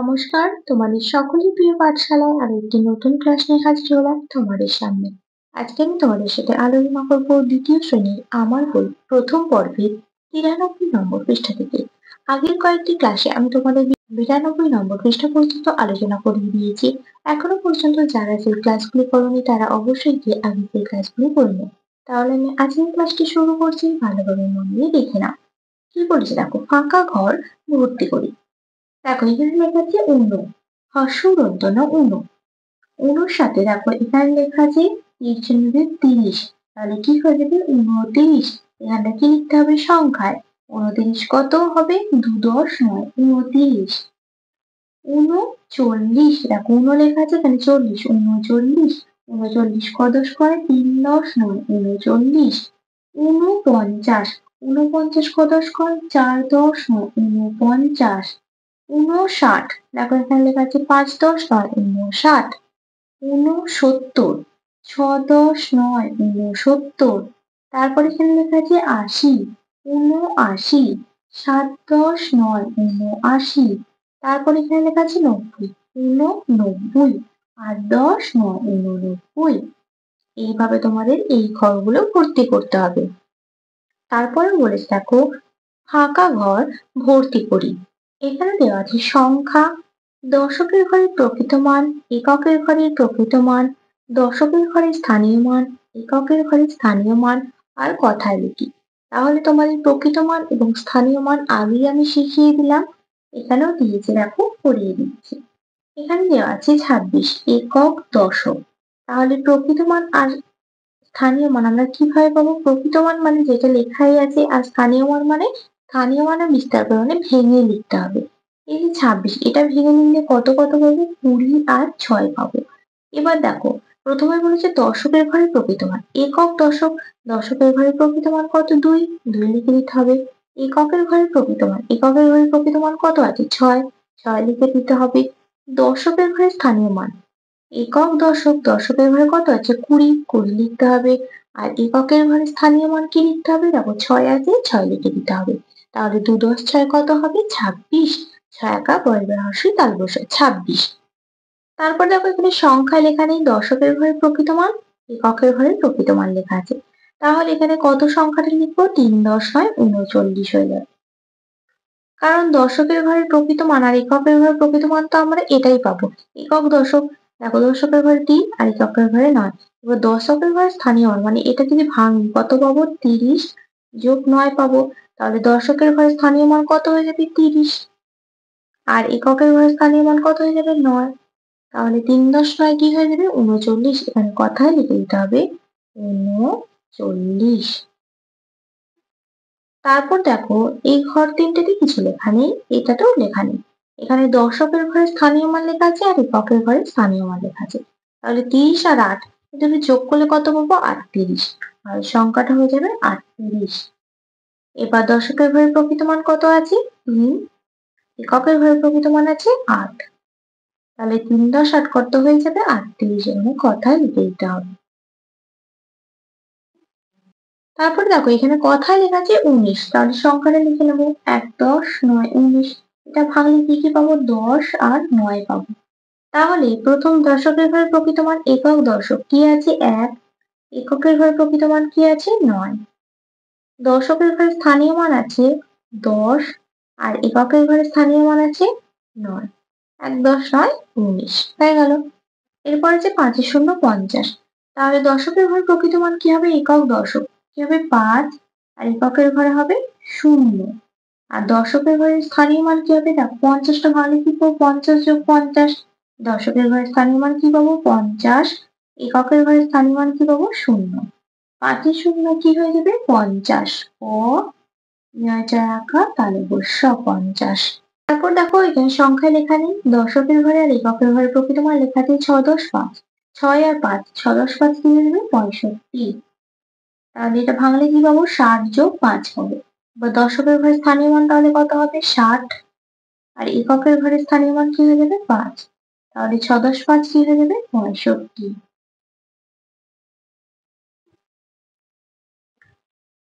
নমস্কার, তোমাদের সকলের প্রিয় পাঠশালায় আরো একটি নতুন ক্লাস নিয়ে হাজির হলাম তোমাদের সামনে। আজকে আমি তোমাদের সাথে আলোচনা করব দ্বিতীয় শ্রেণীর আমার বই প্রথম পর্বের 93 নম্বর পৃষ্ঠা থেকে। আগের কয়েকটি ক্লাসে আমি তোমাদের 92 নম্বর পৃষ্ঠা পর্যন্ত আলোচনা করিয়ে দিয়েছি। এখনো পর্যন্ত যারা সেই ক্লাসগুলি করোনি তারা অবশ্যই গিয়ে আগে সেই ক্লাসগুলি করে নেবে। তাহলে আমি আজকের ক্লাসটি শুরু করছি, ভালোভাবে মন দিয়ে দেখে নাও। কি বলেছে দেখো, ফাঁকা ঘর ভর্তি করি। দেখো এখানে লেখা আছে অন্য, হর্ষদন্তন অন্য। অনুর সাথে দেখো এখানে লেখা আছে এর জন্য 30, তাহলে কি হয়ে যাবে 29। এখানটা কি লিখতে হবে সংখ্যায়, 29 কত হবে 2 10 9 29। 39 দেখো উনো লেখা আছে এখানে 40, 39 39 ক 10 করে 3 10 9 39। 49 49 ক 10 করে 4 10 9 49। 59 দেখো এখানে লেখা আছে 5 10 9 59। 69 6 10 9 69। তারপরে এখানে লেখা আছে 80 79। 7 10 9 79। তারপরে এখানে লেখা আছে 90 89। 8 10 9 89। এইভাবে তোমাদের এই ঘরগুলো ভর্তি করতে হবে। তারপরে বলেছে দেখো ফাঁকা ঘর ভর্তি করি। এখানে দেওয়া আছে সংখ্যা, দশকের ঘরে প্রকৃত মান, এককের ঘরে প্রকৃত মান, দশকের ঘরে স্থানীয় মান, এককের ঘরে স্থানীয় মান আর কথায় লিখি। তাহলে তোমাদের প্রকৃত মান এবং স্থানীয় মান আগেই আমি শিখিয়ে দিলাম, এখানেও দিয়েছে দেখো পড়িয়ে দিচ্ছি। এখানে দেওয়া আছে 26 একক দশক। তাহলে প্রকৃত মান আর স্থানীয় মান আমরা কিভাবে পাবো? প্রকৃত মান মানে যেটা লেখাই আছে, আর স্থানীয় মান মানে স্থানীয় মানের বিস্তার করে মানে ভেঙে লিখতে হবে। এই যে 26 এটা ভেঙে নিলে কত কত পাবো? 20 আর 6 পাবো। এবার দেখো প্রথমে বলেছে দশকের ঘরে প্রকৃত মান, একক দশক, দশকের ঘরে প্রকৃত মান কত? 2 2 লিখে দিতে হবে। এককের ঘরে প্রকৃত মান, এককের ঘরে প্রকৃত মান কত আছে? 6 6 লিখে দিতে হবে। দশকের ঘরে স্থানীয় মান, একক দশক, দশকের ঘরে কত আছে? 20 20 লিখতে হবে। আর এককের ঘরে স্থানীয় মান কি লিখতে হবে? দেখো 6 আছে 6 লিখে দিতে হবে। তাহলে 2 10 6 কত হবে? 26। 6 একা বর্গের হর্ষই তালবস্য 26। তারপর দেখো এখানে সংখ্যা লেখা নেই, দশকের ঘরে প্রকৃত মান, এককের ঘরে প্রকৃত মান লেখা আছে। তাহলে এখানে কত সংখ্যাটা লিখবো? 3 10 9 39 হয়ে যাবে। কারণ দশকের ঘরে প্রকৃত মান আর এককের ঘরে প্রকৃত মান তো আমরা এটাই পাবো, একক দশক। দেখো দশকের ঘরে 3 আর এককের ঘরে 9। এবার দশকের ঘরে স্থানীয় মান মানে এটা যদি ভাঙি কত পাবো? 30 যোগ 9 পাবো। তাহলে দশকের ঘরে স্থানীয় মান কত হয়ে যাবে? 30। আর এককের ঘরে স্থানীয় মান কত হয়ে যাবে? 9। তাহলে 3 10 9 কি হয়ে যাবে? 39। এখানে কথায় লিখে দিতে হবে 39। তারপর দেখো এই ঘর তিনটেতে কিছু লেখা নেই, এটাতেও লেখা নেই। এখানে দশকের ঘরে স্থানীয় মান লেখা আছে আর এককের ঘরে স্থানীয় মান লেখা আছে। তাহলে 30 আর 8 দুটো যোগ করলে কত পাবো? 38। আর সংখ্যাটা হয়ে যাবে 38। এবার দশকের ঘরে প্রকৃত মান কত আছে? 3। এককের ঘরে প্রকৃত মান আছে 8। তাহলে 3 10 8 কত হয়ে যাবে? 38। এখানে কথায় লিখে দিতে হবে। তারপর দেখো এখানে কথায় লেখা আছে 19, তাহলে সংখ্যাটা লিখে নেবো 1 10 9 19। এটা ভাঙলে কি কি পাবো? 10 আর 9 পাবো। তাহলে প্রথম দশকের ঘরে প্রকৃত মান একক দশক কি আছে? 1। এককের ঘরে প্রকৃত মান কি আছে? 9। দশকের ঘরে স্থানীয় মান আছে 10 আর এককের ঘরে স্থানীয় মান আছে 9। 1 10 9 19 হয়ে গেল। এরপর আছে 5 এর শূন্য 50। তাহলে দশকের ঘরে প্রকৃত মান কি হবে? একক দশক কি হবে? 5 আর এককের ঘরে হবে 0। আর দশকের ঘরে স্থানীয় মান কি হবে? দেখো 50টা ভাঙলে কি পাবো? 50 যোগ 50। দশকের ঘরে স্থানীয় মান কি পাবো? 50। এককের ঘরে স্থানীয় মান কি পাবো? 0। 5 এর শূন্য কি হয়ে যাবে? 50। ও নয়চার আঁকা তালবস্য 50। তারপর দেখো এখানে সংখ্যায় লেখা নেই, দশকের ঘরে আর এককের ঘরে প্রকৃত মান লেখা আছে 6 10 5। 6 আর 5 6 10 5 কি হয়ে যাবে? 65। তাহলে এটা ভাঙলে কি পাবো? 60 যোগ 5 পাবো। এবার দশকের ঘরে স্থানীয় মান তাহলে কত হবে? 60। আর এককের ঘরে স্থানীয় মান কি হয়ে যাবে? 5। তাহলে 6 10 5 কি হয়ে যাবে? 65।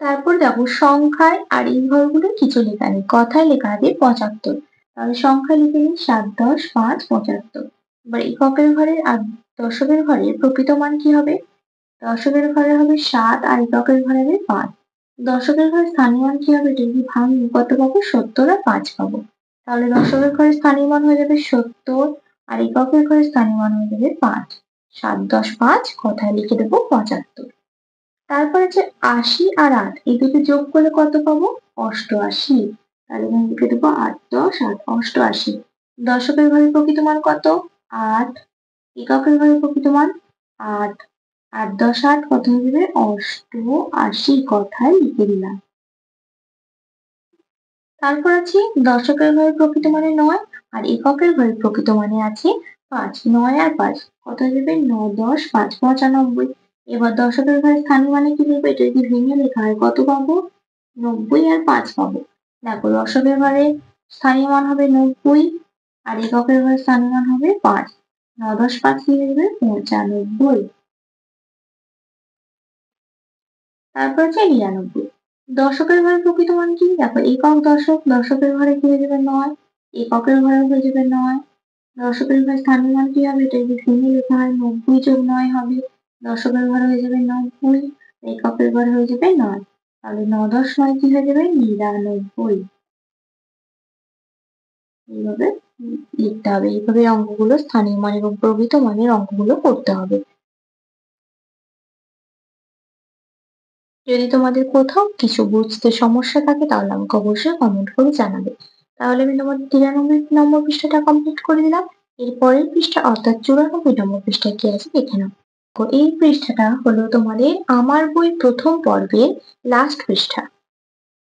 তারপর দেখো সংখ্যায় আর এই ঘরগুলো কিছু লেখা নেই, কথায় লেখা আছে 75। তাহলে সংখ্যা লিখে নিই 7, 10, 5, 75। এবার এককের ঘরের আর দশকের ঘরের প্রকৃত মান কি হবে? দশকের ঘরে হবে 7 আর এককের ঘরে হবে 5। দশকের ঘরে স্থানীয় মান কি হবে? এটা যদি ভাঙি কত পাবো? 70 আর 5 পাবো। তাহলে দশকের ঘরে স্থানীয় মান হয়ে যাবে 70 আর এককের ঘরে স্থানীয় মান হয়ে যাবে 5। 7, 10, 5 কথায় লিখে দেবো 75। তারপর আছে 80 আর 8, এই দুটো যোগ করলে কত পাবো? 88। তাহলে এখানে লিখে দেবো 8, 10, 8, 88। দশকের ঘরে প্রকৃত মান কত? 8। এককের ঘরে প্রকৃত মান 8। 8, 10, 8 কত হয়ে যাবে? 88 কথায় লিখে দিলাম। তারপর আছে দশকের ঘরে প্রকৃত মানে 9 আর এককের ঘরে প্রকৃত মানে আছে 5। 9 আর 5 কত হয়ে যাবে? 9, 10, 5, 95। এবার দশকের ঘরে স্থানীয় মানে কি লিখবো? এটা যদি ভেঙে লেখা হয় কত পাবো? 90 আর 5 পাবো। দেখো দশকের ঘরে স্থানীয় মান হবে 90 আর এককের ঘরে স্থানীয় মান হবে 5। 9, 10, 5 কি হয়ে যাবে? 95। তারপর আছে 99। দশকের ঘরে প্রকৃত মান কি? দেখো একক দশক, দশকের ঘরে কি হয়ে যাবে? 9, এককের ঘরে হয়ে যাবে 9। দশকের ঘরে স্থানীয় মান কি হবে? এটা যদি ভেঙে লেখা হয় 90 যোগ 9 হবে। দশকের ঘরে হয়ে যাবে 90, এককের ঘরে হয়ে যাবে 9। তাহলে 9, 10, 9 কি হয়ে যাবে? 99। এইভাবে লিখতে হবে। এইভাবে অঙ্কগুলো স্থানীয় মান এবং প্রকৃত মানের অঙ্কগুলো করতে হবে। যদি তোমাদের কোথাও কিছু বুঝতে সমস্যা থাকে তাহলে আমাকে অবশ্যই কমেন্ট করে জানাবে। তাহলে আমি তোমাদের 93 নম্বর পৃষ্ঠাটা কমপ্লিট করে দিলাম। এর পরের পৃষ্ঠা অর্থাৎ 94 নম্বর পৃষ্ঠায় কি আছে দেখে নাও। তো এই পৃষ্ঠাটা হলো তোমাদের আমার বই প্রথম পর্বের লাস্ট পৃষ্ঠা।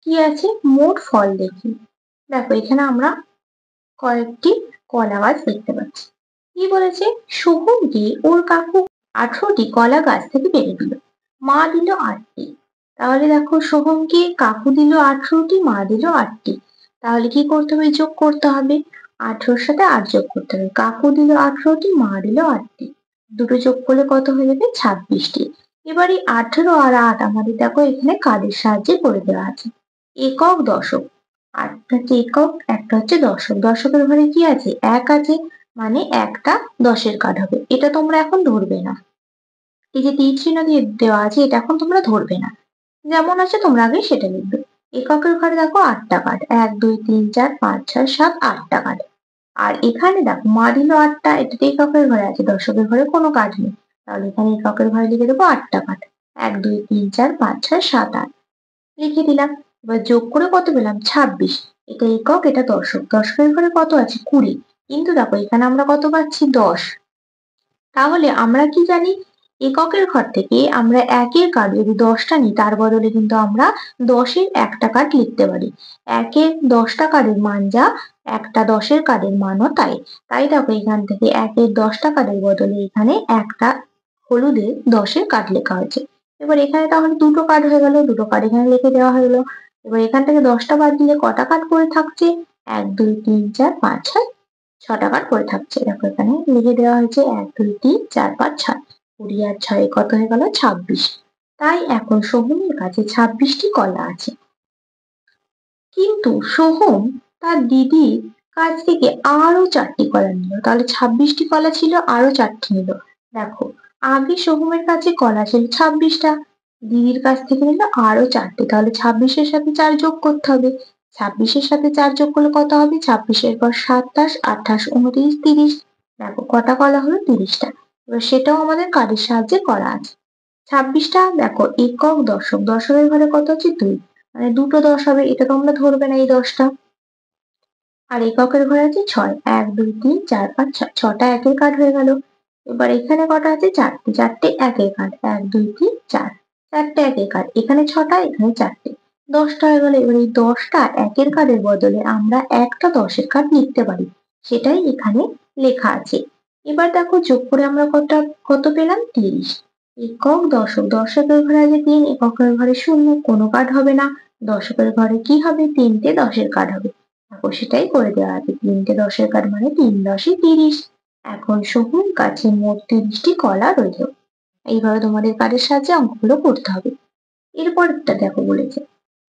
কি আছে? মোট ফল দেখি। দেখো এখানে আমরা কয়েকটি কলা গাছ দেখতে পাচ্ছি। কি বলেছে? সোহমকে ওর কাকু 18টি কলা গাছ থেকে পেরে দিল। মা দিল 8টি। তাহলে দেখো সোহমকে কাকু দিল 18টি, মা দিল 8টি। তাহলে কি করতে হবে? যোগ করতে হবে। 18-র সাথে 8 যোগ করতে হবে। কাকু দিল 18টি, মা দিল 8টি। দুটো যোগ করলে কত হয়ে যাবে? 26টি। এবার এই 18 আর 8 আমাদের দেখো এখানে কাদের সাহায্যে করে দেওয়া আছে? একক দশক। আটটা হচ্ছে একক, একটা হচ্ছে দশক। দশকের ঘরে কি আছে? 1 আছে, মানে একটা 10-এর কার্ড হবে। এটা তোমরা এখন ধরবে না। এই যে তীর চিহ্ন দিয়ে দেওয়া আছে এটা এখন তোমরা ধরবে না। যেমন আছে তোমরা আগে সেটা লিখবে। এককের ঘরে দেখো 8টা কার্ড, 1, 2, 3, 4, 5, 6, 7, 8টা কার্ড। আর এখানে দেখো মা দিল 8টা, এটাতে এককের ঘরে আছে, দশকের ঘরে কোনো কার্ড নেই। তাহলে এখানে এককের ঘরে লিখে দেবো 8টা কার্ড। 1, 2, 3, 4, 5, 6, 7, 8 লিখে দিলাম। এবার যোগ করে কত পেলাম? 26। এটা একক, এটা দশক। দশকের ঘরে কত আছে? 20। কিন্তু দেখো এখানে আমরা কত পাচ্ছি? 10। তাহলে আমরা কি জানি? এককের ঘর থেকে আমরা একের কার্ড যদি 10টা নিই তার বদলে কিন্তু আমরা 10-এর একটা কার্ড লিখতে পারি। একের 10টা কার্ডের মান যা, একটা 10-এর কার্ডের মানও তাই। তাই দেখো এখান থেকে একের 10টা কার্ডের বদলে এখানে একটা হলুদের 10-এর কার্ড লেখা হয়েছে। এবার এখানে তাহলে দুটো কার্ড হয়ে গেল, দুটো কার্ড এখানে লিখে দেওয়া হলো। এবার এখান থেকে 10টা বাদ দিলে কটা কার্ড পড়ে থাকছে? 1, 2, 3, 4, 5, 6, 6টা কার্ড পড়ে থাকছে। দেখো এখানে লিখে দেওয়া হয়েছে 1, 2, 3, 4, 5, 6। 20 আর 6 কত হয়ে গেল? 26। তাই এখন সোহমের কাছে 26টি কলা আছে। কিন্তু সোহম তার দিদির কাছ থেকে আরো 4টি কলা নিল। তাহলে 26টি কলা ছিল, আরো 4টি নিল। দেখো আগে সোহমের কাছে কলা ছিল 26টা, দিদির কাছ থেকে নিল আরো 4টি। তাহলে 26-এর সাথে 4 যোগ করতে হবে। 26-এর সাথে 4 যোগ করলে কত হবে? 26-এর পর 27, 28, 29, 30। দেখো কটা কলা হলো? 30টা। এবার সেটাও আমাদের কার্ডের সাহায্যে করা আছে। 26টা দেখো একক দশক, দশকের ঘরে কত আছে? 2, মানে দুটো 10 হবে, এটা তোমরা ধরবে না এই 10টা। আর এককের ঘরে আছে 6, 1, 2, 3, 4, 5, 6, 6টা একের কার্ড হয়ে গেল। এবার এখানে কটা আছে? 4টে, 4টে একের কার্ড, 1, 2, 3, 4, 4টে একের কার্ড। এখানে 6টা, এখানে 4টে, 10টা হয়ে গেল। এবার এই 10টা একের কার্ডের বদলে আমরা একটা 10-এর কার্ড লিখতে পারি, সেটাই এখানে লেখা আছে। এবার দেখো যোগ করে আমরা কত পেলাম? 30। একক দশক, দশকের ঘরে আছে 3, এককের ঘরে 0, কোনো কার্ড হবে না। দশকের ঘরে কি হবে? 3টে 10-এর কার্ড হবে। দেখো সেটাই করে দেওয়া আছে। 3টে 10-এর কার্ড মানে 3 10 30। এখন সোহম কাছে মোট 30টি কলা রইল। এইভাবে তোমাদের কার্ডের সাহায্যে অঙ্কগুলো করতে হবে। এরপরটা দেখো বলেছে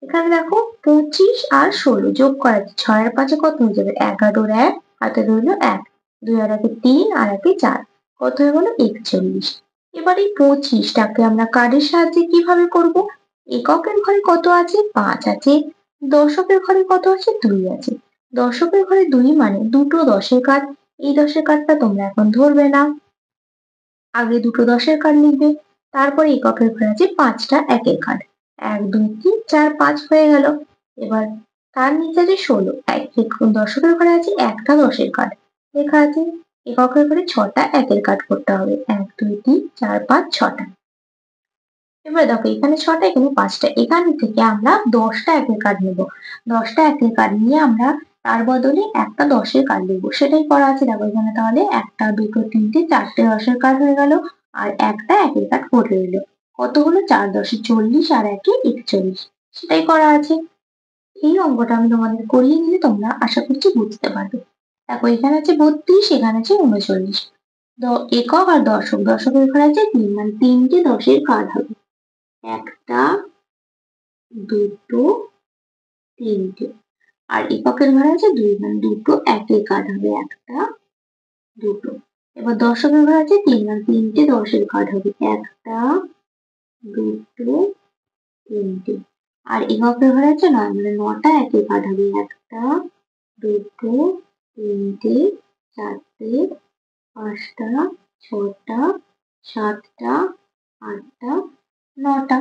এখানে দেখো 25 আর 16 যোগ করা আছে, 6 আর 5 কত হয়ে যাবে 11 এর 1 হাতে রইল 1, 2 আর 1 3 আর 1 4, কত হয়ে গেল 41। এবার এই 25টাকে আমরা কার্ডের সাহায্যে কিভাবে করব? এককের ঘরে কত আছে 5 আছে, দশকের ঘরে কত আছে 2 আছে। দশকের ঘরে 2 মানে দুটো 10-এর কার্ড, এই 10-এর কার্ডটা তোমরা এখন ধরবে না, আগে দুটো 10-এর কার্ড লিখবে, তারপরে এককের ঘরে আছে 5টা একের কার্ড, 1 2 3 4 5 হয়ে গেল। এবার তার নিচে আছে 16, দশকের ঘরে আছে একটা 10-এর কার্ড, লেখা আছে এককের ঘরে 6টা একের কার্ড করতে হবে, 1 2 3 4 5 6টা। এবার দেখো এখানে 6টা এখানে 5টা, এখান থেকে আমরা 10টা একের কার্ড নেব, 10টা একের কার্ড নিয়ে আমরা তার বদলে একটা 10-এর কার্ড লিখবো, সেটাই করা আছে। দেখো এখানে তাহলে একটা দুটো তিনটে 4টে 10-এর কার্ড হয়ে গেল, আর একটা একের কার্ড পড়ে রইল। কত হলো 4 10 40 আর 1 41, সেটাই করা আছে। এই অঙ্কটা আমি তোমাদের করিয়ে নিলে তোমরা আশা করছি বুঝতে পারবে। দেখো এখানে আছে 32, এখানে আছে 39, একক আর দশক, দশকের ঘরে আছে 3 মানে 3টে 10-এর কার্ড হবে, একটা দুটো তিনটে, আর এককের ঘরে আছে 2 মানে দুটো একের কার্ড হবে, একটা দুটো। এবার দশকের ঘরে আছে 3 মানে 3টে 10-এর কার্ড হবে, একটা দুটো তিনটে, আর এককের ঘরে আছে 9 মানে 9টা একের কার্ড হবে, একটা দুটো তিনটে চারটে 5টা 6টা 7টা 8টা 9টা।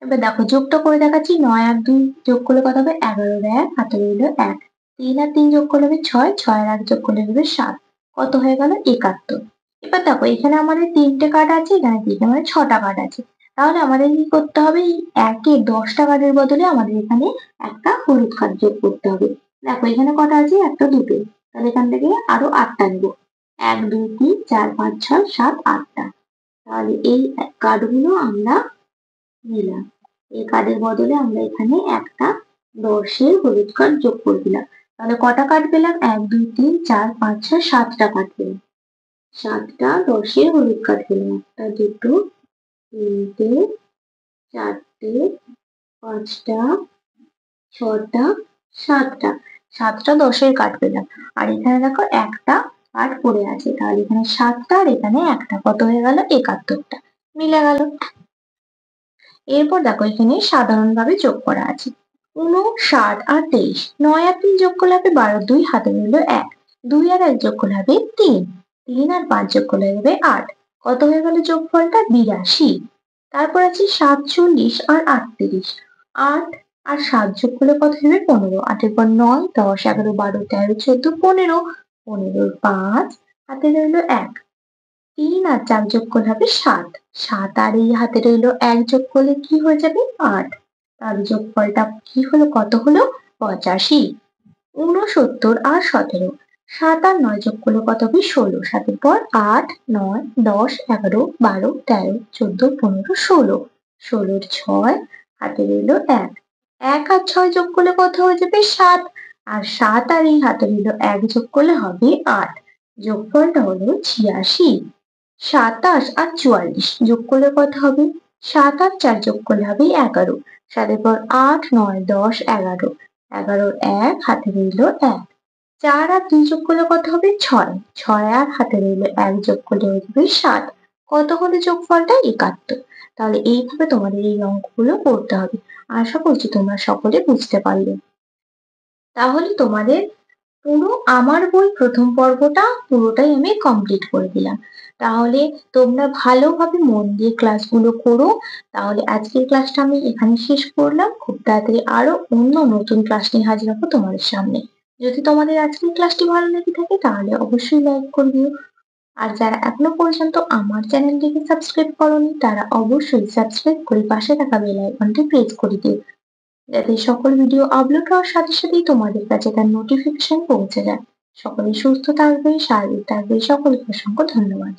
এবার দেখো যোগটা করে দেখাচ্ছি, 9 আর 2 যোগ করলে কত হবে 11 এর 1 হাতে রইল 1, 3 আর 3 যোগ করলে হবে 6, 6 আর 1 যোগ করলে হবে 7, কত হয়ে গেল 71। এবার দেখো এখানে আমাদের 3টে কার্ড আছে, এখানে 3টে মানে 6টা কার্ড আছে, তাহলে আমাদের কি করতে হবে, এই একে 10টা কার্ডের বদলে আমাদের এখানে একটা হলুদ কার্ড যোগ করতে হবে। দেখো এখানে কটা আছে একটা দুটো, তাহলে এখান থেকে আরো 8টা নেবো, 1 2 3 4 5 6 7 8টা, তাহলে এই কার্ডগুলো আমরা নিলাম, এই কার্ডের বদলে আমরা এখানে একটা 10-এর হলুদ কার্ড যোগ করে দিলাম। তাহলে কটা কার্ড পেলাম 1 2 3 4 5 6 7টা কার্ড পেলাম, 7টা 10-এর হলুদ কার্ড পেলাম, একটা দুটো তিনটে চারটে 5টা 6টা 7টা, 7টা 10-এর কার্ড পেলাম। আর এখানে দেখো একটা কার্ড পড়ে আছে, তাহলে এখানে 7টা আর এখানে একটা, কত হয়ে গেল 71টা, মিলে গেল। এরপর দেখো এখানে সাধারণভাবে যোগ করা আছে, 59 আর 23, 9 আর 3 যোগ করলে হবে 12, 2 হাতে রইল 1, 2 আর 1 যোগ করলে হবে 3, 3 আর 5 যোগ করলে হবে 8, কত হয়ে গেল যোগফলটা 82। তারপর আছে 47 আর 38, 8 আর 7 যোগ করলে কত হবে 15, 8 এর পর 9 10 11 12 13 14 15, 15 5 হাতে রইল 1, 3 আর 4 যোগ করলে হবে 7, 7 আর এই হাতে রইল 1 যোগ করলে কি হয়ে যাবে 8, তার যোগফলটা কি হলো কত হলো 85। 69 আর 17, 7 আর 9 যোগ করলে কত হবে 16, 7 এর পর 8 9 10 11 12 13 14 15 16, 16 6 হাতে রইল 1, 1 আর 6 যোগ করলে কত হয়ে যাবে 7, আর 7 আর এই হাতে রইল 1 যোগ করলে হবে 8, যোগফলটা হলো 86। 27 আর 44 যোগ করলে কত হবে 7 আর 4 যোগ করলে হবে 11, 7 এর পর 8 9 10 11, 11 1 হাতে রইল 1, 4 আর 2 যোগ করলে কত হবে 6, 6 আর হাতে রইল 1 যোগ করলে হয়ে যাবে 7, কত হলো যোগফলটা 71। তাহলে এইভাবে তোমাদের এই অঙ্কগুলো করতে হবে, আশা করছি তোমরা সকলে বুঝতে পারলে। তাহলে তোমাদের পুরো আমার বই প্রথম পর্বটা পুরোটাই আমি কমপ্লিট করে দিলাম। তাহলে তোমরা ভালোভাবে মন দিয়ে ক্লাসগুলো করো। তাহলে আজকের ক্লাসটা আমি এখানে শেষ করলাম, খুব তাড়াতাড়ি আরো অন্য নতুন ক্লাস নিয়ে হাজির হবো তোমাদের সামনে। যদি তোমাদের আজকের ক্লাসটি ভালো লেগে থাকে তাহলে অবশ্যই লাইক করে দিও, আর যারা এখনো পর্যন্ত আমার চ্যানেলটিকে সাবস্ক্রাইব করোনি তারা অবশ্যই সাবস্ক্রাইব করে পাশে থাকা বেল আইকনটি প্রেস করে দিও, যাতে সকল ভিডিও আপলোড হওয়ার সাথে সাথেই তোমাদের কাছে তার নোটিফিকেশন পৌঁছে যায়। সকলে সুস্থ থাকবে, শারীরিক থাকবে, সকলকে অসংখ্য ধন্যবাদ।